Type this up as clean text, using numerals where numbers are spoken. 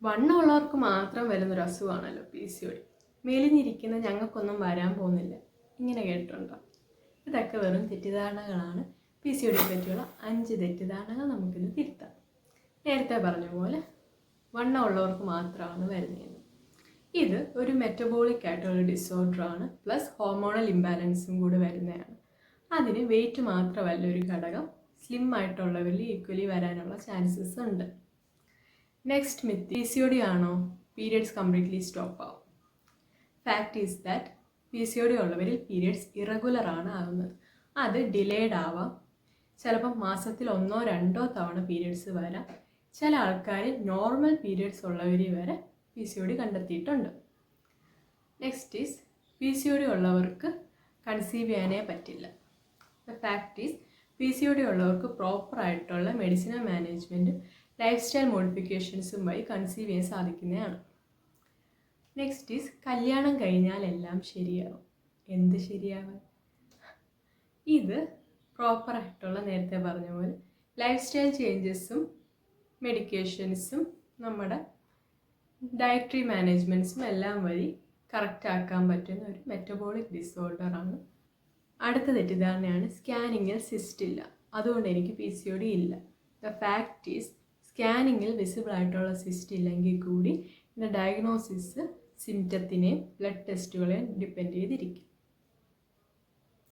വണ്ണമുള്ളവർക്ക് മാത്രം വരുന്നൊരു അസുഖമാണല്ലോ PCOD. മെലിഞ്ഞിരിക്കുന്ന ഞങ്ങൾക്കൊന്നും വരാൻ പോകുന്നില്ല, ഇങ്ങനെ കേട്ടിട്ടുണ്ടോ? ഇതൊക്കെ വെറും തെറ്റിദ്ധാരണകളാണ്. PCODയെ പറ്റിയുള്ള 5 തെറ്റിദ്ധാരണകൾ നമുക്കിന്ന് തിരുത്താം. നേരത്തെ പറഞ്ഞ പോലെ വണ്ണമുള്ളവർക്ക് മാത്രമാണ് വരുന്നതെന്ന്. ഇത് ഒരു മെറ്റബോളിക് ആയിട്ടുള്ള ഡിസോർഡറാണ്, പ്ലസ് ഹോർമോണൽ ഇംബാലൻസും കൂടി വരുന്നതാണ്. അതിന് വെയിറ്റ് മാത്രമല്ല ഒരു ഘടകം, സ്ലിം ആയിട്ടുള്ളവരിൽ ഈക്വലി വരാനുള്ള ചാൻസസ് ഉണ്ട്. നെക്സ്റ്റ് മിത്ത്, PCOD ആണോ പീരിയഡ്സ് കംപ്ലീറ്റ്ലി സ്റ്റോപ്പ് ആവും? ഫാക്ട് ഈസ് ദാറ്റ് PCOD ഉള്ളവരിൽ പീരിയഡ്സ് ഇറഗുലർ ആണ് ആകുന്നത്. അത് ഡിലേഡ് ആവാം, ചിലപ്പം മാസത്തിൽ 1-2 തവണ പീരിയഡ്സ് വരാം. ചില ആൾക്കാരിൽ നോർമൽ പീരിയഡ്സ് ഉള്ളവരിൽ വരെ PCOD കണ്ടെത്തിയിട്ടുണ്ട്. നെക്സ്റ്റ് ഈസ് PCOD ഉള്ളവർക്ക് കൺസീവ് ചെയ്യാനേ പറ്റില്ല. ദ ഫാക്ട് ഈസ് PCOD ഉള്ളവർക്ക് പ്രോപ്പറായിട്ടുള്ള മെഡിസിനൽ മാനേജ്മെൻറ്റും ലൈഫ് സ്റ്റൈൽ മോഡിഫിക്കേഷൻസും വഴി കൺസീവ് ചെയ്യാൻ സാധിക്കുന്നതാണ്. നെക്സ്റ്റ് ഈസ് കല്യാണം കഴിഞ്ഞാൽ എല്ലാം ശരിയാവും. എന്ത് ശരിയാവാൻ? ഇത് പ്രോപ്പറായിട്ടുള്ള നേരത്തെ പറഞ്ഞ പോലെ ലൈഫ് സ്റ്റൈൽ ചേഞ്ചസും മെഡിക്കേഷൻസും നമ്മുടെ ഡയറ്ററി മാനേജ്മെൻറ്റ്സും എല്ലാം വഴി കറക്റ്റ് ആക്കാൻ പറ്റുന്ന ഒരു മെറ്റബോളിക് ഡിസോർഡറാണ്. അടുത്ത തെറ്റിദ്ധാരണയാണ് സ്കാനിങ്ങിൽ സിസ്റ്റ് ഇല്ല, അതുകൊണ്ട് എനിക്ക് PCOD ഇല്ല. ദ ഫാക്ട് ഈസ് സ്കാനിങ്ങിൽ വിസിബിൾ ആയിട്ടുള്ള സിസ്റ്റ് ഇല്ലെങ്കിൽ കൂടി ഇതിൻ്റെ ഡയഗ്നോസിസ് സിംറ്റത്തിനെയും ബ്ലഡ് ടെസ്റ്റുകളെയും ഡിപ്പെൻഡ് ചെയ്തിരിക്കും.